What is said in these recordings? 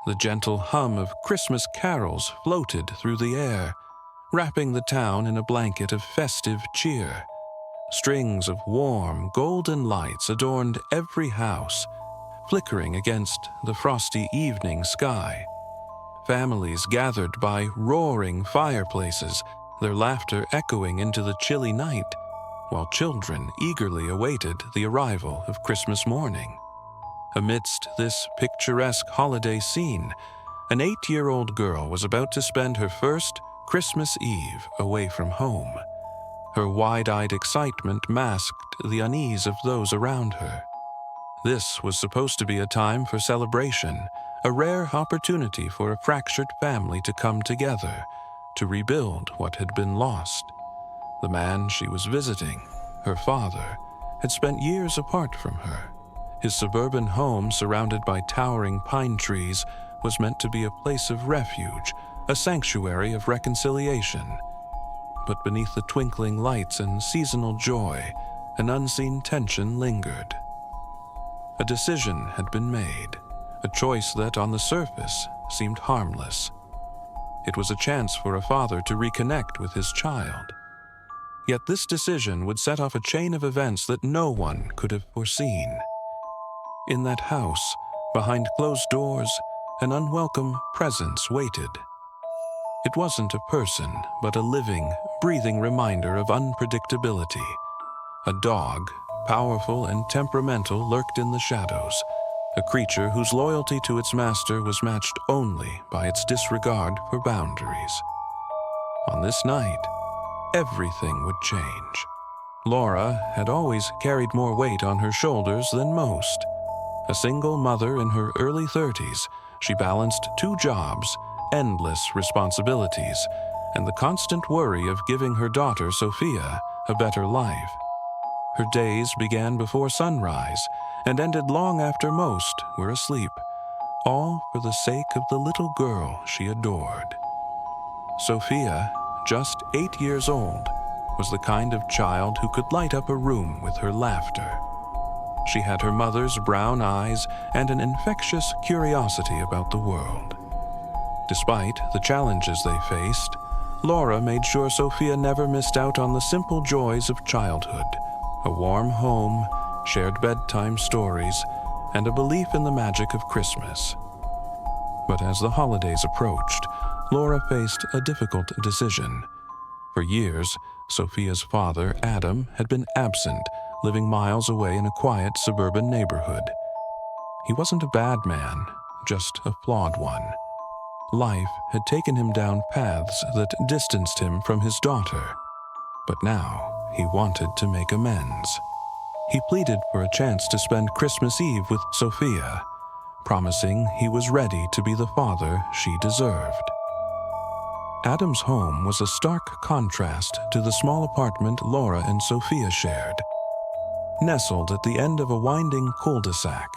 The gentle hum of Christmas carols floated through the air, wrapping the town in a blanket of festive cheer. Strings of warm, golden lights adorned every house, flickering against the frosty evening sky. Families gathered by roaring fireplaces, their laughter echoing into the chilly night, while children eagerly awaited the arrival of Christmas morning. Amidst this picturesque holiday scene, an 8-year-old girl was about to spend her first Christmas Eve away from home. Her wide-eyed excitement masked the unease of those around her. This was supposed to be a time for celebration, a rare opportunity for a fractured family to come together, to rebuild what had been lost. The man she was visiting, her father, had spent years apart from her. His suburban home, surrounded by towering pine trees, was meant to be a place of refuge, a sanctuary of reconciliation. But beneath the twinkling lights and seasonal joy, an unseen tension lingered. A decision had been made, a choice that on the surface seemed harmless. It was a chance for a father to reconnect with his child. Yet this decision would set off a chain of events that no one could have foreseen. In that house, behind closed doors, an unwelcome presence waited. It wasn't a person, but a living, breathing reminder of unpredictability. A dog, powerful and temperamental, lurked in the shadows, a creature whose loyalty to its master was matched only by its disregard for boundaries. On this night, everything would change. Laura had always carried more weight on her shoulders than most. A single mother in her early 30s, she balanced 2 jobs, endless responsibilities, and the constant worry of giving her daughter Sophia a better life. Her days began before sunrise and ended long after most were asleep, all for the sake of the little girl she adored. Sophia, just 8 years old, was the kind of child who could light up a room with her laughter. She had her mother's brown eyes and an infectious curiosity about the world. Despite the challenges they faced, Laura made sure Sophia never missed out on the simple joys of childhood: a warm home, shared bedtime stories, and a belief in the magic of Christmas. But as the holidays approached, Laura faced a difficult decision. For years, Sophia's father, Adam, had been absent, living miles away in a quiet suburban neighborhood. He wasn't a bad man, just a flawed one. Life had taken him down paths that distanced him from his daughter. But now he wanted to make amends. He pleaded for a chance to spend Christmas Eve with Sophia, promising he was ready to be the father she deserved. Adam's home was a stark contrast to the small apartment Laura and Sophia shared. Nestled at the end of a winding cul-de-sac,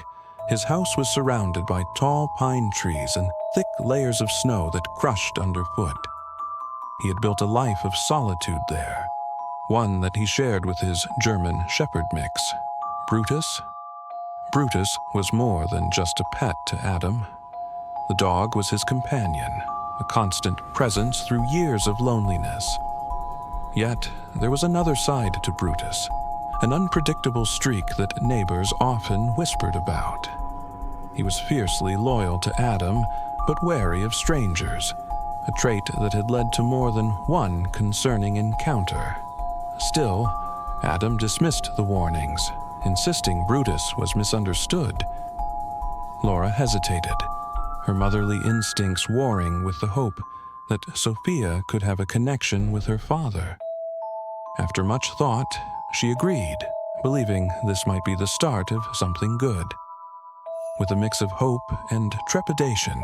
his house was surrounded by tall pine trees and thick layers of snow that crushed underfoot. He had built a life of solitude there, one that he shared with his German shepherd mix, Brutus. Brutus was more than just a pet to Adam. The dog was his companion, a constant presence through years of loneliness. Yet, there was another side to Brutus, an unpredictable streak that neighbors often whispered about. He was fiercely loyal to Adam, but wary of strangers, a trait that had led to more than one concerning encounter. Still, Adam dismissed the warnings, insisting Brutus was misunderstood. Laura hesitated, her motherly instincts warring with the hope that Sophia could have a connection with her father. After much thought, she agreed, believing this might be the start of something good. With a mix of hope and trepidation,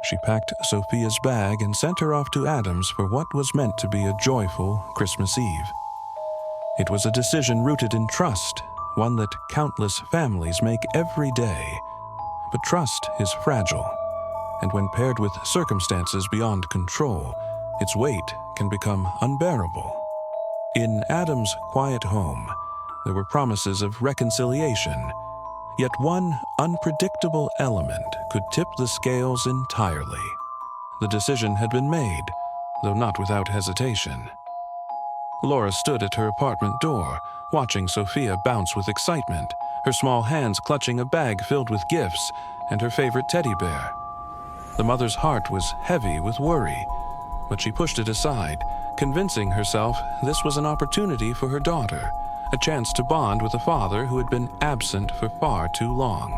she packed Sophia's bag and sent her off to Adam's for what was meant to be a joyful Christmas Eve. It was a decision rooted in trust, one that countless families make every day. But trust is fragile, and when paired with circumstances beyond control, its weight can become unbearable. In Adam's quiet home, there were promises of reconciliation. Yet one unpredictable element could tip the scales entirely. The decision had been made, though not without hesitation. Laura stood at her apartment door, watching Sophia bounce with excitement, her small hands clutching a bag filled with gifts and her favorite teddy bear. The mother's heart was heavy with worry, but she pushed it aside, convincing herself this was an opportunity for her daughter, a chance to bond with a father who had been absent for far too long.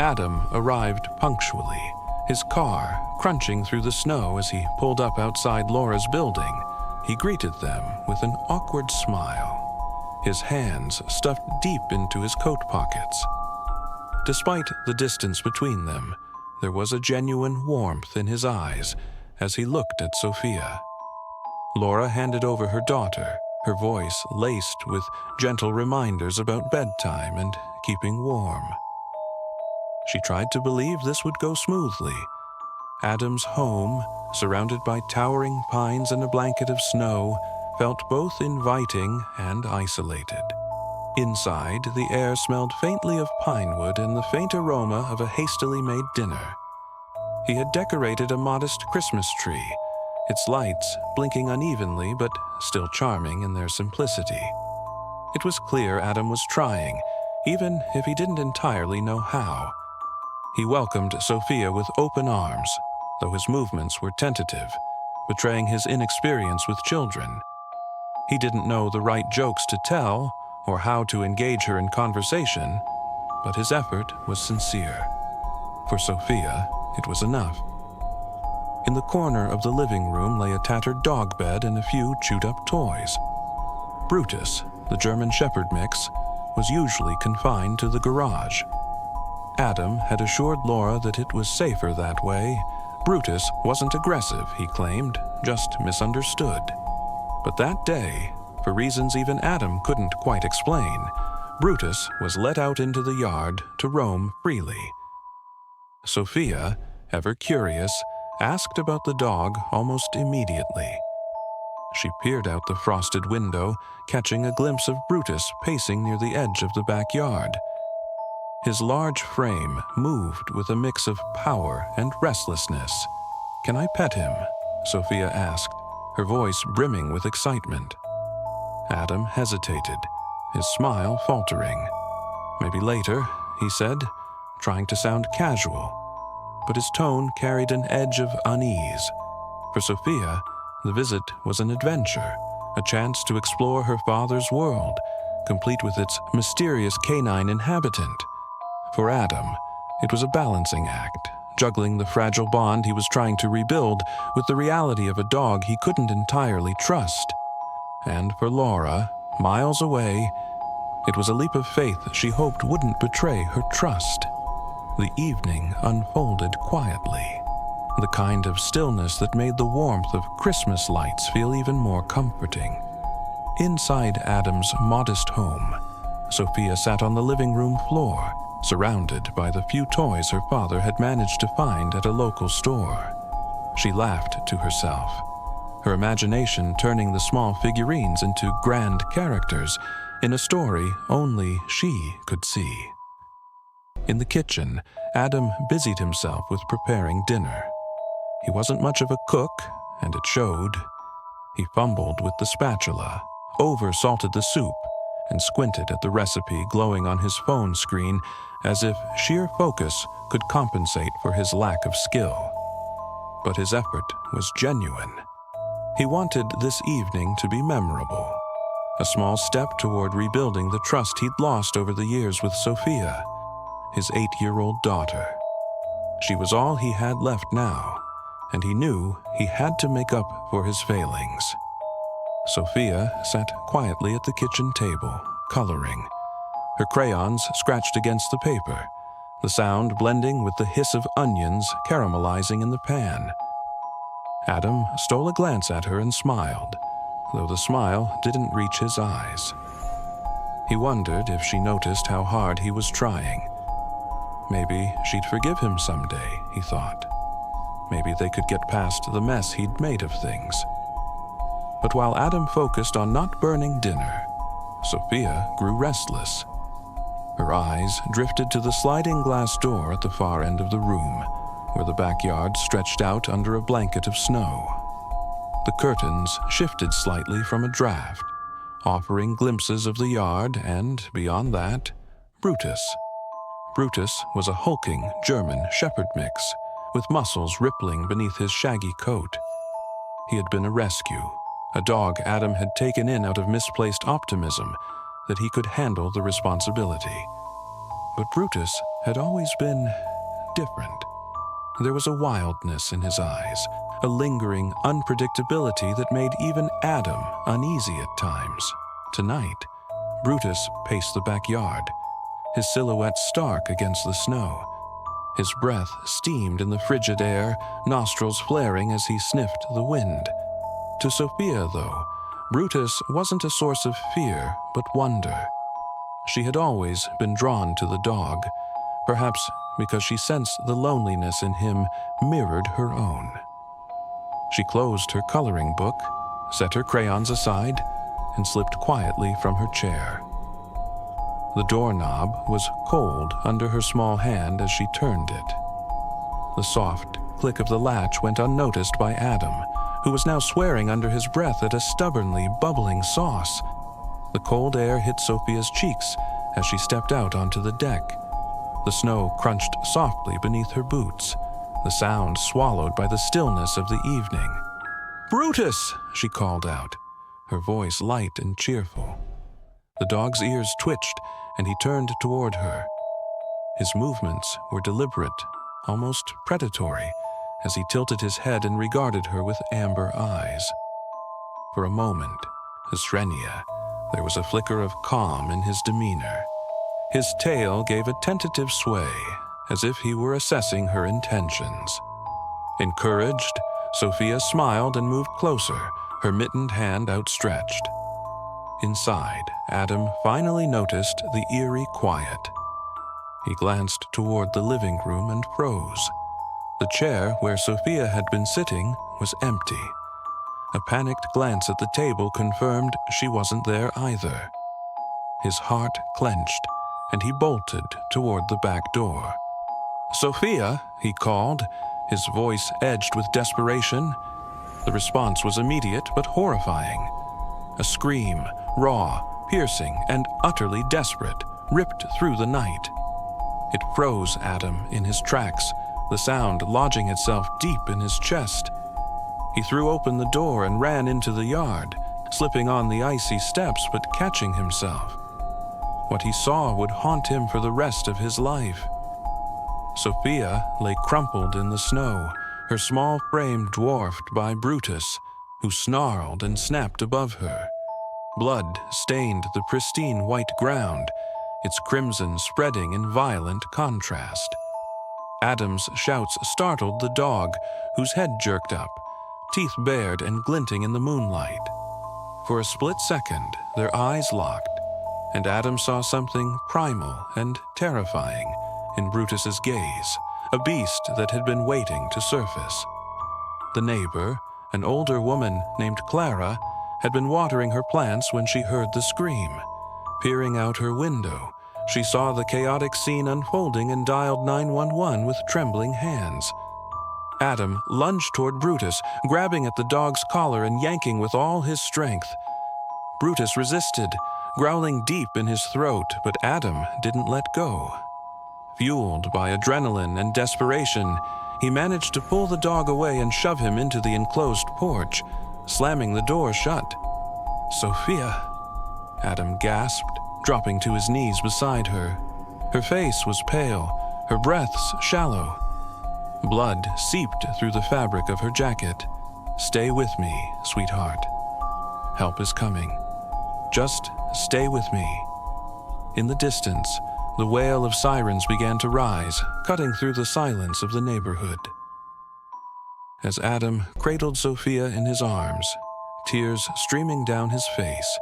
Adam arrived punctually, his car crunching through the snow as he pulled up outside Laura's building. He greeted them with an awkward smile, his hands stuffed deep into his coat pockets. Despite the distance between them, there was a genuine warmth in his eyes as he looked at Sophia. Laura handed over her daughter, her voice laced with gentle reminders about bedtime and keeping warm. She tried to believe this would go smoothly. Adam's home, surrounded by towering pines and a blanket of snow, felt both inviting and isolated. Inside, the air smelled faintly of pine wood and the faint aroma of a hastily made dinner. He had decorated a modest Christmas tree, its lights blinking unevenly but still charming in their simplicity. It was clear Adam was trying, even if he didn't entirely know how. He welcomed Sophia with open arms, though his movements were tentative, betraying his inexperience with children. He didn't know the right jokes to tell or how to engage her in conversation, but his effort was sincere. For Sophia, it was enough. In the corner of the living room lay a tattered dog bed and a few chewed-up toys. Brutus, the German Shepherd mix, was usually confined to the garage. Adam had assured Laura that it was safer that way. Brutus wasn't aggressive, he claimed, just misunderstood. But that day, for reasons even Adam couldn't quite explain, Brutus was let out into the yard to roam freely. Sophia, ever curious, asked about the dog almost immediately. She peered out the frosted window, catching a glimpse of Brutus pacing near the edge of the backyard. His large frame moved with a mix of power and restlessness. "Can I pet him?" Sophia asked, her voice brimming with excitement. Adam hesitated, his smile faltering. "Maybe later," he said, trying to sound casual. But his tone carried an edge of unease. For Sophia, the visit was an adventure, a chance to explore her father's world, complete with its mysterious canine inhabitant. For Adam, it was a balancing act, juggling the fragile bond he was trying to rebuild with the reality of a dog he couldn't entirely trust. And for Laura, miles away, it was a leap of faith she hoped wouldn't betray her trust. The evening unfolded quietly, the kind of stillness that made the warmth of Christmas lights feel even more comforting. Inside Adam's modest home, Sophia sat on the living room floor, surrounded by the few toys her father had managed to find at a local store. She laughed to herself, her imagination turning the small figurines into grand characters in a story only she could see. In the kitchen, Adam busied himself with preparing dinner. He wasn't much of a cook, and it showed. He fumbled with the spatula, over-salted the soup, and squinted at the recipe glowing on his phone screen as if sheer focus could compensate for his lack of skill. But his effort was genuine. He wanted this evening to be memorable, a small step toward rebuilding the trust he'd lost over the years with Sophia, his 8-year-old daughter. She was all he had left now, and he knew he had to make up for his failings. Sophia sat quietly at the kitchen table, coloring. Her crayons scratched against the paper, the sound blending with the hiss of onions caramelizing in the pan. Adam stole a glance at her and smiled, though the smile didn't reach his eyes. He wondered if she noticed how hard he was trying. Maybe she'd forgive him someday, he thought. Maybe they could get past the mess he'd made of things. But while Adam focused on not burning dinner, Sophia grew restless. Her eyes drifted to the sliding glass door at the far end of the room, where the backyard stretched out under a blanket of snow. The curtains shifted slightly from a draft, offering glimpses of the yard and, beyond that, Brutus. Brutus was a hulking German shepherd mix, with muscles rippling beneath his shaggy coat. He had been a rescue, a dog Adam had taken in out of misplaced optimism that he could handle the responsibility. But Brutus had always been different. There was a wildness in his eyes, a lingering unpredictability that made even Adam uneasy at times. Tonight, Brutus paced the backyard, his silhouette stark against the snow. His breath steamed in the frigid air, nostrils flaring as he sniffed the wind. To Sophia, though, Brutus wasn't a source of fear, but wonder. She had always been drawn to the dog, perhaps because she sensed the loneliness in him mirrored her own. She closed her coloring book, set her crayons aside, and slipped quietly from her chair. The doorknob was cold under her small hand as she turned it. The soft click of the latch went unnoticed by Adam, who was now swearing under his breath at a stubbornly bubbling sauce. The cold air hit Sophia's cheeks as she stepped out onto the deck. The snow crunched softly beneath her boots, the sound swallowed by the stillness of the evening. "Brutus!" she called out, her voice light and cheerful. The dog's ears twitched, and he turned toward her. His movements were deliberate, almost predatory, as he tilted his head and regarded her with amber eyes. For a moment, Srenia, there was a flicker of calm in his demeanor. His tail gave a tentative sway, as if he were assessing her intentions. Encouraged, Sophia smiled and moved closer, her mittened hand outstretched. Inside, Adam finally noticed the eerie quiet. He glanced toward the living room and froze. The chair where Sophia had been sitting was empty. A panicked glance at the table confirmed she wasn't there either. His heart clenched, and he bolted toward the back door. "Sophia," he called, his voice edged with desperation. The response was immediate but horrifying. A scream, raw, piercing, and utterly desperate, ripped through the night. It froze Adam in his tracks, the sound lodging itself deep in his chest. He threw open the door and ran into the yard, slipping on the icy steps but catching himself. What he saw would haunt him for the rest of his life. Sophia lay crumpled in the snow, her small frame dwarfed by Brutus, who snarled and snapped above her. Blood stained the pristine white ground, its crimson spreading in violent contrast. Adam's shouts startled the dog, whose head jerked up, teeth bared and glinting in the moonlight. For a split second, their eyes locked, and Adam saw something primal and terrifying in Brutus's gaze, a beast that had been waiting to surface. The neighbor, an older woman named Clara, had been watering her plants when she heard the scream. Peering out her window, she saw the chaotic scene unfolding and dialed 911 with trembling hands. Adam lunged toward Brutus, grabbing at the dog's collar and yanking with all his strength. Brutus resisted, growling deep in his throat, but Adam didn't let go. Fueled by adrenaline and desperation, he managed to pull the dog away and shove him into the enclosed porch, slamming the door shut. "Sophia," Adam gasped, dropping to his knees beside her. Her face was pale, her breaths shallow. Blood seeped through the fabric of her jacket. "Stay with me, sweetheart. Help is coming. Just stay with me." In the distance, the wail of sirens began to rise, cutting through the silence of the neighborhood. As Adam cradled Sophia in his arms, tears streaming down his face,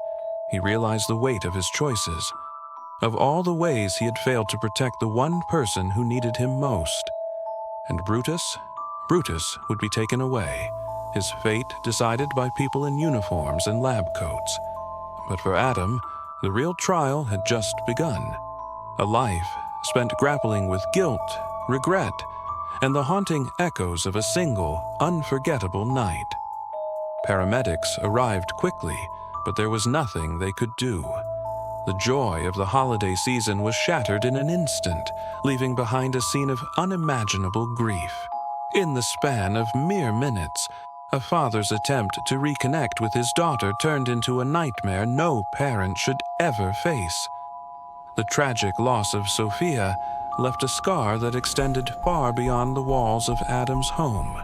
he realized the weight of his choices. Of all the ways he had failed to protect the one person who needed him most. And Brutus would be taken away, his fate decided by people in uniforms and lab coats. But for Adam, the real trial had just begun. A life spent grappling with guilt, regret, and the haunting echoes of a single, unforgettable night. Paramedics arrived quickly, but there was nothing they could do. The joy of the holiday season was shattered in an instant, leaving behind a scene of unimaginable grief. In the span of mere minutes, a father's attempt to reconnect with his daughter turned into a nightmare no parent should ever face. The tragic loss of Sophia left a scar that extended far beyond the walls of Adam's home,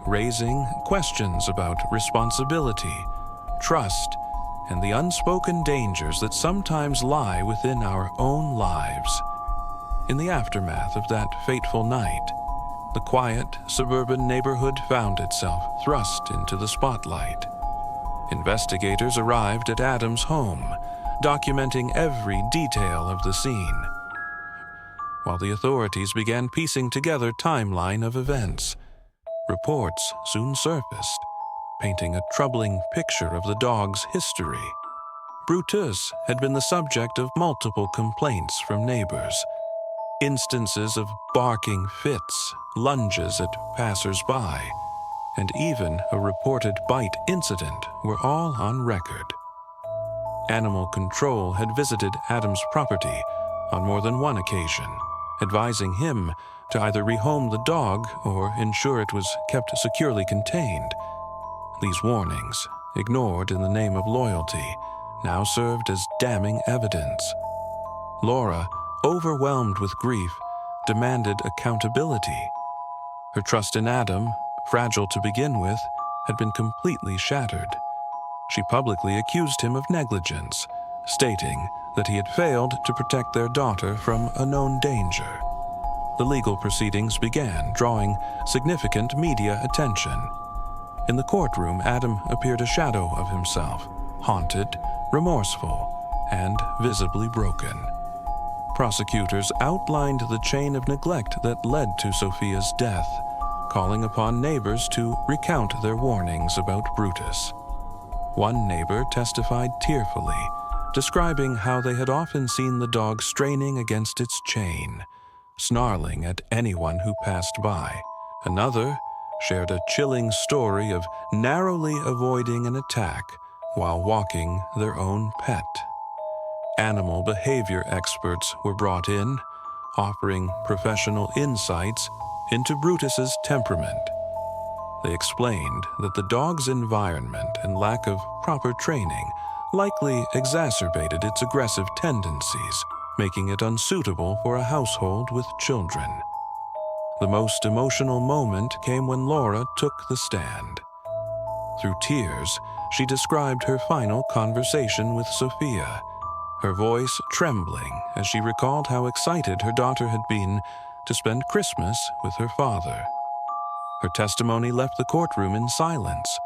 raising questions about responsibility, trust, and the unspoken dangers that sometimes lie within our own lives. In the aftermath of that fateful night, the quiet suburban neighborhood found itself thrust into the spotlight. Investigators arrived at Adam's home, documenting every detail of the scene, while the authorities began piecing together a timeline of events. Reports soon surfaced, painting a troubling picture of the dog's history. Brutus had been the subject of multiple complaints from neighbors. Instances of barking fits, lunges at passers-by, and even a reported bite incident were all on record. Animal control had visited Adam's property on more than one occasion, advising him to either rehome the dog or ensure it was kept securely contained. These warnings, ignored in the name of loyalty, now served as damning evidence. Laura, overwhelmed with grief, demanded accountability. Her trust in Adam, fragile to begin with, had been completely shattered. She publicly accused him of negligence, stating that he had failed to protect their daughter from a known danger. The legal proceedings began, drawing significant media attention. In the courtroom, Adam appeared a shadow of himself, haunted, remorseful, and visibly broken. Prosecutors outlined the chain of neglect that led to Sophia's death, calling upon neighbors to recount their warnings about Brutus. One neighbor testified tearfully, describing how they had often seen the dog straining against its chain, snarling at anyone who passed by. Another shared a chilling story of narrowly avoiding an attack while walking their own pet. Animal behavior experts were brought in, offering professional insights into Brutus's temperament. They explained that the dog's environment and lack of proper training likely exacerbated its aggressive tendencies, making it unsuitable for a household with children. The most emotional moment came when Laura took the stand. Through tears, she described her final conversation with Sophia, her voice trembling as she recalled how excited her daughter had been to spend Christmas with her father. Her testimony left the courtroom in silence,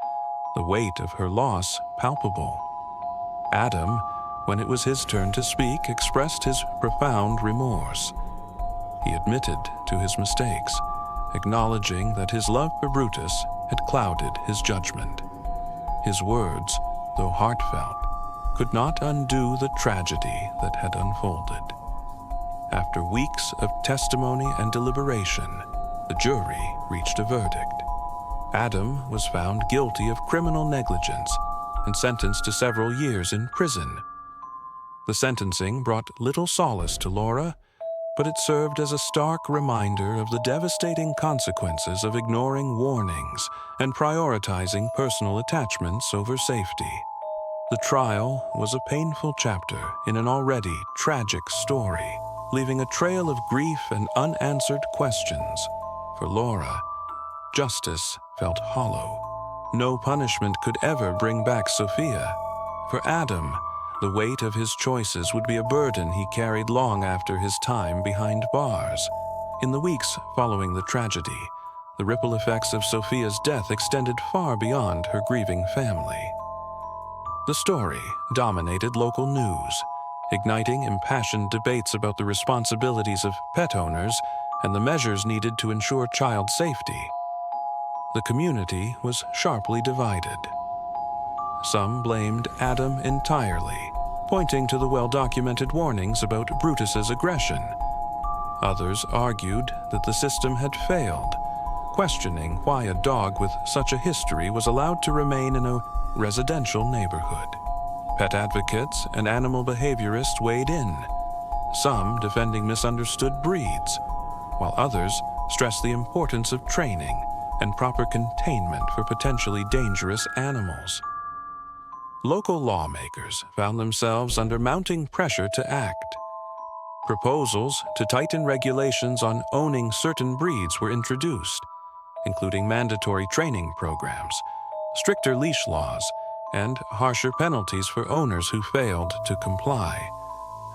the weight of her loss palpable. Adam, when it was his turn to speak, expressed his profound remorse. He admitted to his mistakes, acknowledging that his love for Brutus had clouded his judgment. His words, though heartfelt, could not undo the tragedy that had unfolded. After weeks of testimony and deliberation, the jury reached a verdict. Adam was found guilty of criminal negligence and sentenced to several years in prison. The sentencing brought little solace to Laura, but it served as a stark reminder of the devastating consequences of ignoring warnings and prioritizing personal attachments over safety. The trial was a painful chapter in an already tragic story, leaving a trail of grief and unanswered questions. For Laura, justice felt hollow. No punishment could ever bring back Sophia. For Adam, the weight of his choices would be a burden he carried long after his time behind bars. In the weeks following the tragedy, the ripple effects of Sophia's death extended far beyond her grieving family. The story dominated local news, igniting impassioned debates about the responsibilities of pet owners and the measures needed to ensure child safety. The community was sharply divided. Some blamed Adam entirely, pointing to the well-documented warnings about Brutus's aggression. Others argued that the system had failed, questioning why a dog with such a history was allowed to remain in a residential neighborhood. Pet advocates and animal behaviorists weighed in, some defending misunderstood breeds, while others stressed the importance of training and proper containment for potentially dangerous animals. Local lawmakers found themselves under mounting pressure to act. Proposals to tighten regulations on owning certain breeds were introduced, including mandatory training programs, stricter leash laws, and harsher penalties for owners who failed to comply.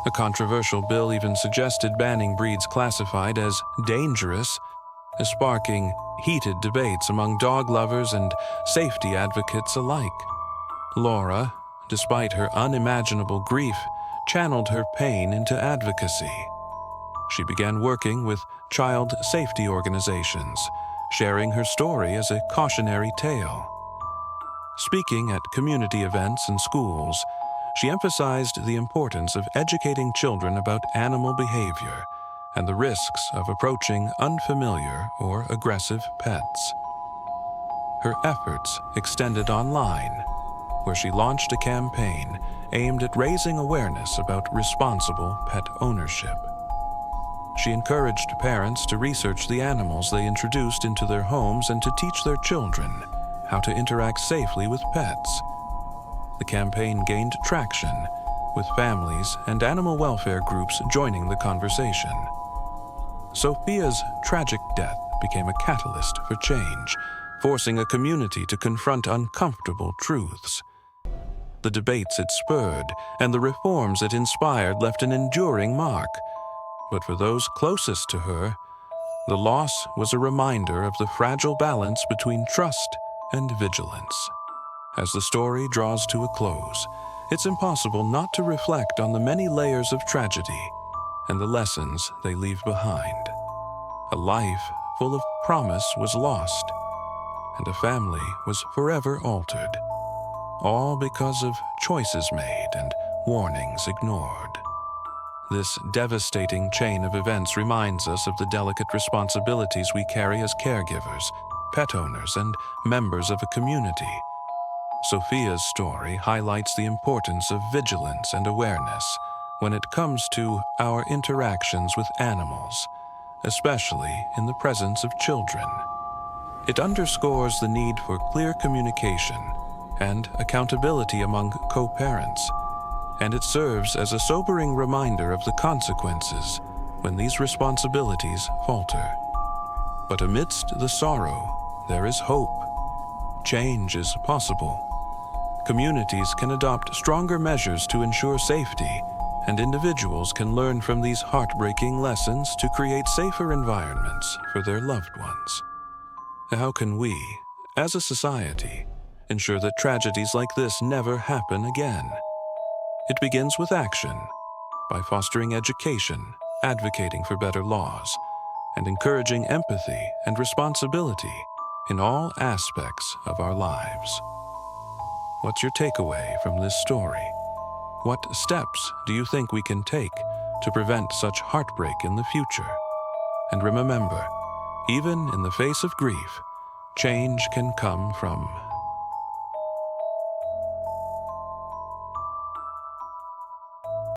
A controversial bill even suggested banning breeds classified as dangerous, sparking heated debates among dog lovers and safety advocates alike. Laura, despite her unimaginable grief, channeled her pain into advocacy. She began working with child safety organizations, sharing her story as a cautionary tale. Speaking at community events and schools, she emphasized the importance of educating children about animal behavior and the risks of approaching unfamiliar or aggressive pets. Her efforts extended online, where she launched a campaign aimed at raising awareness about responsible pet ownership. She encouraged parents to research the animals they introduced into their homes and to teach their children how to interact safely with pets. The campaign gained traction, with families and animal welfare groups joining the conversation. Sophia's tragic death became a catalyst for change, forcing a community to confront uncomfortable truths. The debates it spurred and the reforms it inspired left an enduring mark. But for those closest to her, the loss was a reminder of the fragile balance between trust and vigilance. As the story draws to a close, it's impossible not to reflect on the many layers of tragedy and the lessons they leave behind. A life full of promise was lost, and a family was forever altered, all because of choices made and warnings ignored. This devastating chain of events reminds us of the delicate responsibilities we carry as caregivers, pet owners, and members of a community. Sophia's story highlights the importance of vigilance and awareness when it comes to our interactions with animals, especially in the presence of children. It underscores the need for clear communication and accountability among co-parents, and it serves as a sobering reminder of the consequences when these responsibilities falter. But amidst the sorrow, there is hope. Change is possible. Communities can adopt stronger measures to ensure safety, and individuals can learn from these heartbreaking lessons to create safer environments for their loved ones. How can we, as a society, ensure that tragedies like this never happen again? It begins with action, by fostering education, advocating for better laws, and encouraging empathy and responsibility in all aspects of our lives. What's your takeaway from this story? What steps do you think we can take to prevent such heartbreak in the future? And remember, even in the face of grief, change can come from